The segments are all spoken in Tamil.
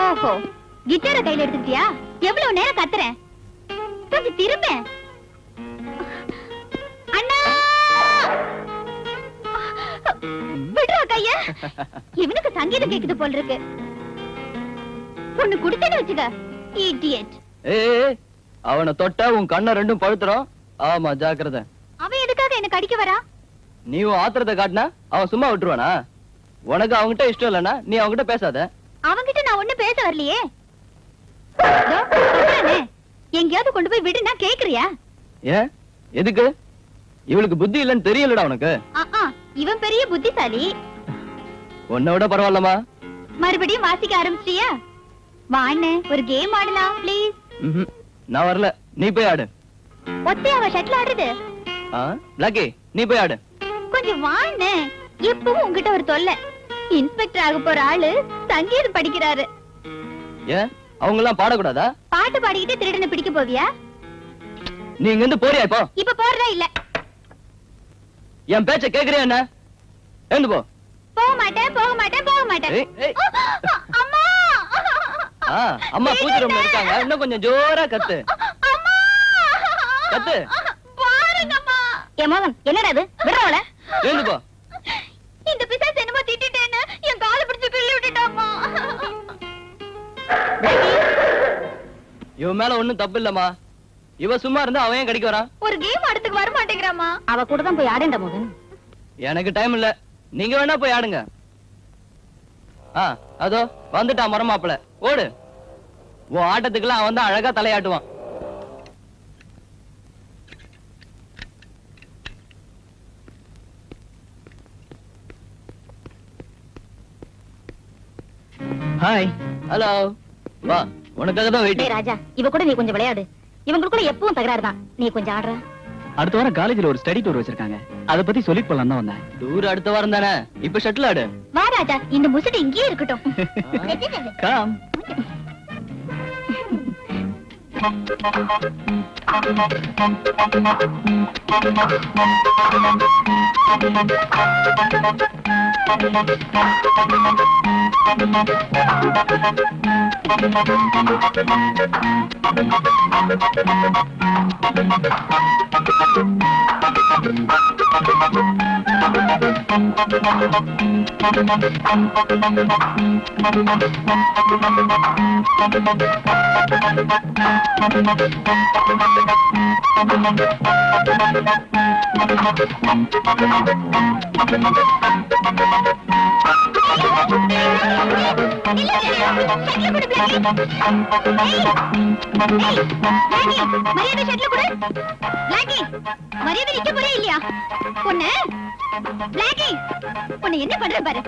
ஓஹோ, கிட்டார கையில எடுத்துட்டியா? எவ்வளவு நேரம் கத்துறேன், கொஞ்சம் திரும்ப. அண்ணா விடுறா கைய. இவனுக்கு சங்கீதம் கேக்குது போல இருக்கு. பொண்ணு குடுத்தேன்னு வச்சுக்க. இடியட். ஏய், அவனை தொட்டா உன் கண்ணை ரெண்டும் பழுத்துறோம். ஆமா, ஜாக்கிரதை. அவன் எதுக்காக என்ன கடிக்க வரா? நீ ஆத்திரத்தை காட்டினா அவன் சும்மா விட்டுருவானா? உனக்கு அவங்கிட்ட இஷ்டம் இல்லைன்னா நீ அவங்கிட்ட பேசாத. அவங்கிட்ட நான் ஒண்ணு பேச வரலையே. எங்கேயாவது கொண்டு போய் விடுனா கேக்குறியா? ஏன், எதுக்கு? இவளுக்கு புத்தி இல்லன்னு தெரியலடா உனக்கு. இவன் பெரிய புத்திசாலி. உன்னை விட பரவாயில்லமா? மறுபடியும் வாசிக்க ஆரம்பிச்சியா? வாண்ணே, ஒரு கேம் ஆடலாம் ப்ளீஸ். நான் வரல, நீ போய் ஆடு. ஒத்தையாவ ஷட்டில் ஆடுறது? லக்கி, நீ போய் ஆடு. கொஞ்சம் வாண்ணே, எப்பவும் உங்ககிட்ட ஒரு தொல்லை. இன்ஸ்பெக்டர் ஆக போற ஆளு சங்கீதம் படிக்கிறாரு. ஏன், அவங்க எல்லாம் பாடக்கூடாதா? பாட்டு பாடிக்கிட்டு திருடனை பிடிக்க போவியா? நீ இங்க இருந்து போறியா? இப்போ இப்ப போறதா இல்ல? என் பேச்ச கேக்குறியா என்ன? எழுந்து போ. போக மாட்டேன், போக மாட்டேன், போக மாட்டேன். அம்மா, அம்மா பூஜை ரூம்ல இருக்காங்க. இன்னும் கொஞ்சம் ஜோரா கத்து. கத்து. பாருங்கம்மா. ஏ மகன், என்னடா இது? விடுறவள. எழுந்து போ. இந்த பிசாசு என்னமோ திட்டிட்டேன்னு என் காலை பிடிச்சு கிள்ளி விட்டுட்டாம்மா. இவன் மேல ஒண்ணும் தப்பு இல்லம்மா. இவ சும்மா இருந்தா அவன் ஏன் கடிக்க வரான்? ஒரு கேம் ஆடுறதுக்கு வர மாட்டேங்கிறாமா. அவ கூட தான் போய் ஆடேண்டா மகன். எனக்கு டைம் இல்ல, நீங்க வேணா போய் ஆடுங்க. அதோ வந்துட்டா மரமாப்பிள. ஓடு. உன் ஆட்டத்துக்குலாம் அவன் தான் அழகா தலையாட்டுவான். ஹாய். ஹலோ. வா, உனக்காக தான் வெயிட்டிங். ராஜா, இவ கூட நீ கொஞ்சம் விளையாடு. இவங்களுக்குள்ள எப்பவும் தகராறு தான். நீ கொஞ்சம் ஆடுற. அடுத்த வாரம் காலேஜ்ல ஒரு ஸ்டடி டூர் வச்சிருக்காங்க. அத பத்தி சொல்லிட்டு போலாம் தான் வந்தேன். டூர் அடுத்த வாரம் தானே? இப்ப ஷட்டில் ஆடு. வா ராஜா, இந்த முசுடு இங்கேயே இருக்கட்டும். கம். என்ன பண்ற பாரு.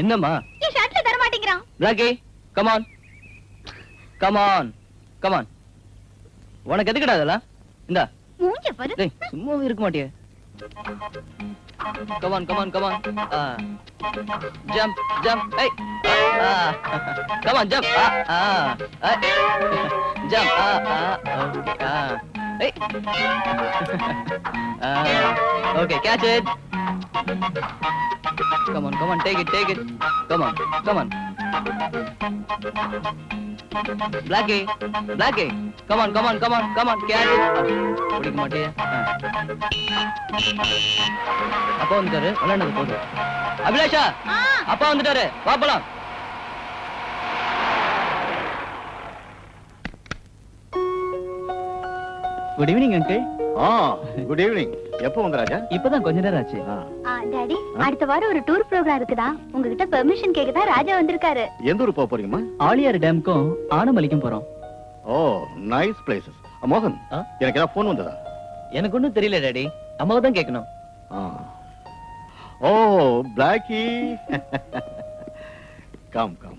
என்னம்மா? என் ஷர்ட்ல தர மாட்டேங்கிறான். Blackie, come on. Come on. Come on. உனக்கு எதுக்குடா அதெல்லாம்? இந்தா. மூஞ்ச பாரு. டேய், சும்மாவே இருக்க மாட்டியே. Come on, come on, come on. Jump, jump. Hey. Come on, jump. Jump. Okay. Hey. Okay, catch it. Come on, come on, take it, take it. Come on, come on. Blackie, Blackie. Come on, come on, come on, come on, catch it. பிடிக்க மாட்டியே. அப்பா வந்துட்டாரு, விளையாடுறது போதும். அபிலாஷா, அப்பா வந்துட்டாரு, வா போலாம். Good evening uncle. Good evening. எப்போ வந்த ராஜா? இப்பதான் கொஞ்ச நேரம் ஆச்சு. டாடி, அடுத்த வாரம் ஒரு டூர் ப்ரோகிராம் இருக்குதா? உங்ககிட்ட பெர்மிஷன் கேக்க தான் ராஜா வந்திருக்காரு. எந்த ஊர் போக போறீங்கம்மா? ஆழியார் டேம்க்கும் ஆனமலைக்கும் போறோம். ஓ, நைஸ் பிளேசஸ். மோகன், எனக்கு ஏதாவது போன் வந்ததா? எனக்கு ஒண்ணும் தெரியல டாடி, அம்மாவை தான் கேட்கணும். ஓ, பிளாக்கி. Come come.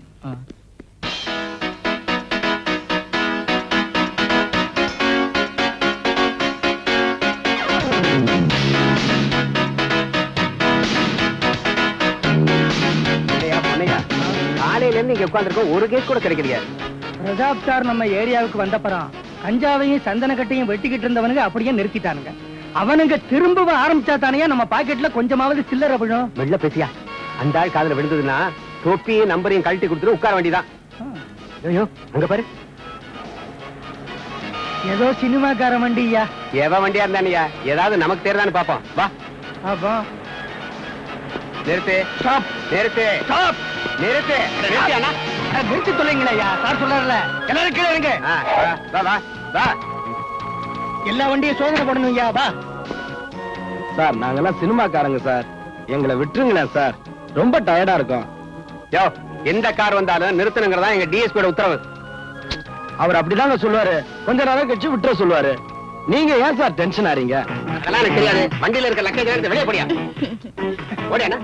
காலையில இருந்து இங்க உட்கார்ந்திருக்கோம், ஒரு கேஸ் கூட கிடைக்கலையா? பிரதாப் சார் நம்ம ஏரியாவுக்கு வந்தப்பறம் கஞ்சாவையும் சந்தன கட்டையும் வெட்டிக்கிட்டு இருந்தவனுங்க அப்படியே நிறுத்திட்டானுங்க. அவனுங்க திரும்ப ஆரம்பிச்சா தானே நம்ம பாக்கெட்ல கொஞ்சமாவது சில்லறை விழும். வெள்ள பேசியா? அந்த ஆள் காதுல விழுந்ததுன்னா தொப்பியும் நம்பரையும் கழட்டி கொடுத்துட்டு உட்கார வேண்டியதான். ஐயோ அங்க பாரு, ஏதோ சினிமாக்கார வண்டியா. எவன் வண்டியா இருந்தானியா, ஏதாவது நமக்கு தெரியுதான்னு பாப்போம். வா. அப்போ நிறுத்து. நிறுத்து. நிறுத்து. நிறுத்தியாண்ணா? நிறுத்தி சொல்லுங்களா சார் சொல்றாருல. எல்லாரும் கீழே இருங்க. வா வா வா. எல்லா வண்டியும் சோதனை பண்ணணும் ஐயா. வா. சார் நாங்கெல்லாம் சினிமாக்காரங்க சார், எங்களை விட்டுருங்களேன் சார், ரொம்ப டயர்டா இருக்கும். யோ, எந்த கார் வந்தாலும் நிறுத்தணுங்கிறதா எங்க டிஎஸ்பியோட உத்தரவு. அவர் அப்படிதாங்க சொல்லுவாரு, கொஞ்ச நேரம் கழிச்சு விட்டுற சொல்லுவாரு. நீங்க ஏன் சார் டென்ஷன் ஆறீங்க? அதெல்லாம் எனக்கு தெரியாது. வண்டியில இருக்க லக்கேஜ் எடுத்து வெளியே போடியா. ஓடியாண்ணா.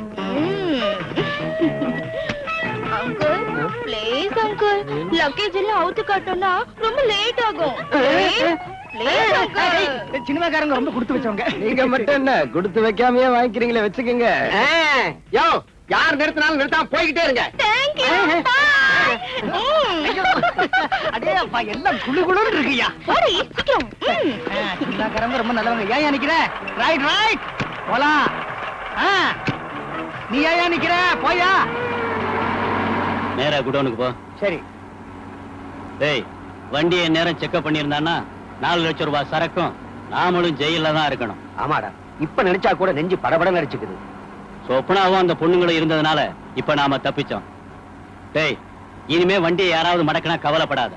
அங்கிள் ப்ளீஸ் அங்கிள், லக்கேஜ் எல்லாம் அவுத்து காட்டோம்னா ரொம்ப லேட் ஆகும். Please uncle. சினிமாக்காரங்க ரொம்ப கொடுத்து வச்சவங்க. நீங்க மட்டும் என்ன கொடுத்து வைக்காமயே வாங்கிக்கிறீங்களே, வச்சுக்கோங்க. யோ, யார் நிறுத்தினாலும் நிறுத்தாம போய்கிட்டே இருங்க. Thank you. அடே அப்பா, எல்லாம் குளு குளுன்னு இருக்குயா. போடி சீக்கிரம். சினிமாக்காரங்க ரொம்ப நல்லவங்க. ஏன் நிக்கிற? ரைட் ரைட் போலாம். நீ ஏன் நிக்கிற? போயா. நேரா குடோனுக்கு போ. சரி. டேய், வண்டியை நேரம் செக்அப் பண்ணியிருந்தான்னா 4 லட்சம் ரூபாய் சரக்கும் நாமளும் ஜெயில தான் இருக்கணும். ஆமாடா, இப்ப நினைச்சா கூட நெஞ்சு படபட நடிச்சுக்குது. சொப்னாவும் அந்த பொண்ணுங்களும் இருந்ததுனால இப்ப நாம தப்பிச்சோம். டேய், இனிமே வண்டியை யாராவது மடக்கினா கவலைப்படாத,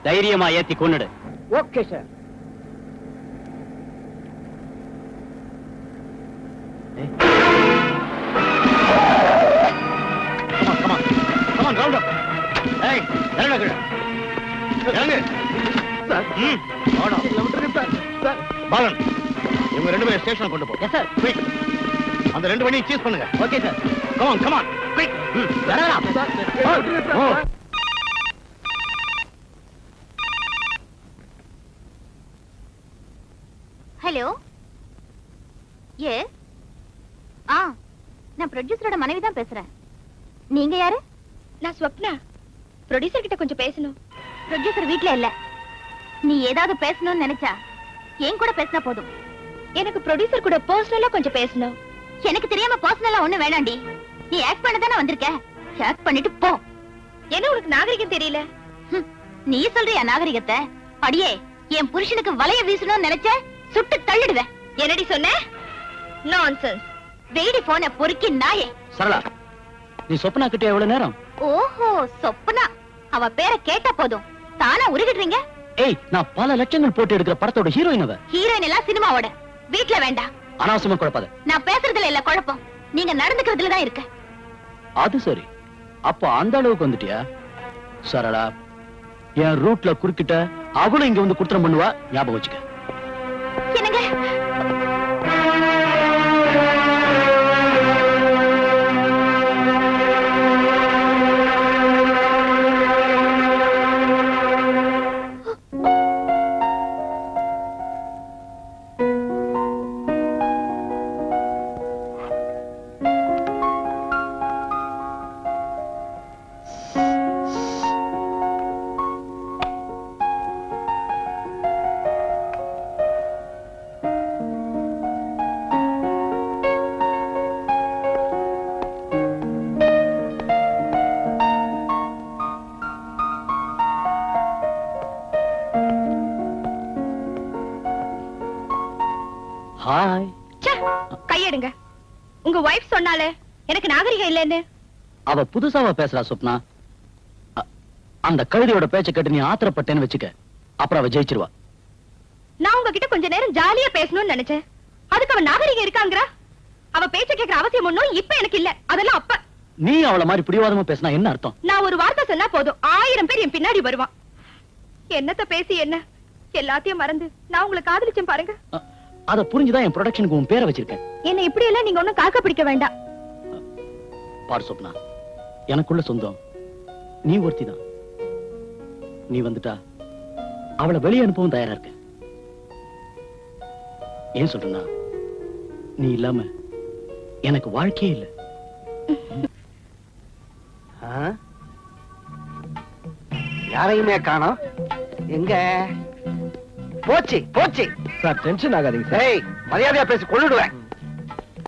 தைரியமா ஏத்தி கொன்னுடு. Okay sir. பாலன், இவங்க 2 பேரும் ஸ்டேஷன் கொண்டு போ. Yes sir. குயிக், அந்த 2 வண்டியும் சீஸ் பண்ணுங்க. Okay sir. Come on come on quick. வரலாம். ஹலோ. ஏ நான் ப்ரொடியூசரோட மனைவி தான் பேசுறேன். நீங்க யாரு? நான் ஸ்வப்னா. ப்ரொடியூசர் கிட்ட கொஞ்சம் பேசணும். ப்ரொடியூசர் வீட்ல இல்ல. நீ ஏதாவது பேசணும்னு நினைச்சா என் கூட பேசினா போதும். எனக்கு ப்ரொடியூசர் கூட பர்சனலா கொஞ்சம் பேசணும். எனக்கு தெரியாம பர்சனலா ஒண்ணு வேணாண்டி. நீ ஆக்ட் பண்ண தானே வந்திருக்க, ஆக்ட் பண்ணிட்டு போ. என்ன உனக்கு நாகரிகம் தெரியல? நீ சொல்றியா நாகரிகத்தை? அடியே, என் புருஷனுக்கு வலைய வீசணும்னு நினைச்ச சுட்டு தள்ளிடுவேன். என்னடி சொன்ன? நான்சென்ஸ். வெயிடி போன பொறுக்கி நாயே. சரளா, நீ சொப்னா கிட்ட எவ்வளவு நேரம்? ஓஹோ, சொப்பனா. அவ பேரை கேட்டா போதும் தானா உருகிடுறீங்க. ஏய், நான் பல லட்சங்கள் போட்டு எடுக்கிற படத்தோட ஹீரோயின் அவ. ஹீரோயின் எல்லாம் சினிமாவோட வீட்ல வேண்டாம். அனாவசியமா குழப்பாத. நான் பேசுறதுல இல்ல குழப்பம், நீங்க நடந்துக்கிறதுல தான் இருக்கு. அது சரி, அப்ப அந்த அளவுக்கு வந்துட்டியா? சரளா, என் ரூட்ல குறுக்கிட்ட அவளும் இங்க வந்து குற்றம் பண்ணுவா, ஞாபகம் வச்சுக்க. என்னங்க? ஹாய். கையெடுங்க. உங்க வைஃப் சொன்னாலே எனக்கு நாகரிகம் இல்லைன்னு. அவ புதுசாவா பேசுறா சொப்னா. அந்த கழுதையோட பேச்ச கேட்டு நீ ஆத்திரப்பட்டேன்னு வச்சுக்க, அப்புறம் அவ ஜெயிச்சிருவா. நான் உங்ககிட்ட கொஞ்ச நேரம் ஜாலியா பேசணும்னு நினைச்சேன். அதுக்கு அவ நாகரிகம் இருக்காங்கறா. அவ பேச்ச கேக்குற அவசியம் ஒண்ணும் இப்ப எனக்கு இல்ல. அதெல்லாம் அப்ப. நீ அவள மாதிரி பிடிவாதமா பேசினா என்ன அர்த்தம்? நான் ஒரு வார்த்தை சொன்னா போதும் 1000 பேர் என் பின்னாடி வருவான். என்னத்த பேசி என்ன, எல்லாத்தையும் மறந்து நான் உங்களை காதலிச்சேன் பாருங்க. அத புரிஞ்சுதான் என் ப்ரொடக்ஷனுக்கு உன் பேரை வச்சிருக்கேன். என்ன இப்படி எல்லாம் நீங்க ஒண்ணும் காக்க பிடிக்க வேண்டாம். பாரு சொப்னா, எனக்குள்ள சொந்தம் நீ ஒருத்திதான். நீ வந்துட்டா அவளை வெளியே அனுப்பவும் தயாரா இருக்க. ஏன் சொல்றேன்னா, நீ இல்லாம எனக்கு வாழ்க்கையே இல்ல. யாரையுமே காணோம். எங்க போச்சு போச்சு? சார் டென்ஷன் ஆகாதீங்க சார். ஏய், மரியாதையா பேசி கொள்ளுடுவேன்.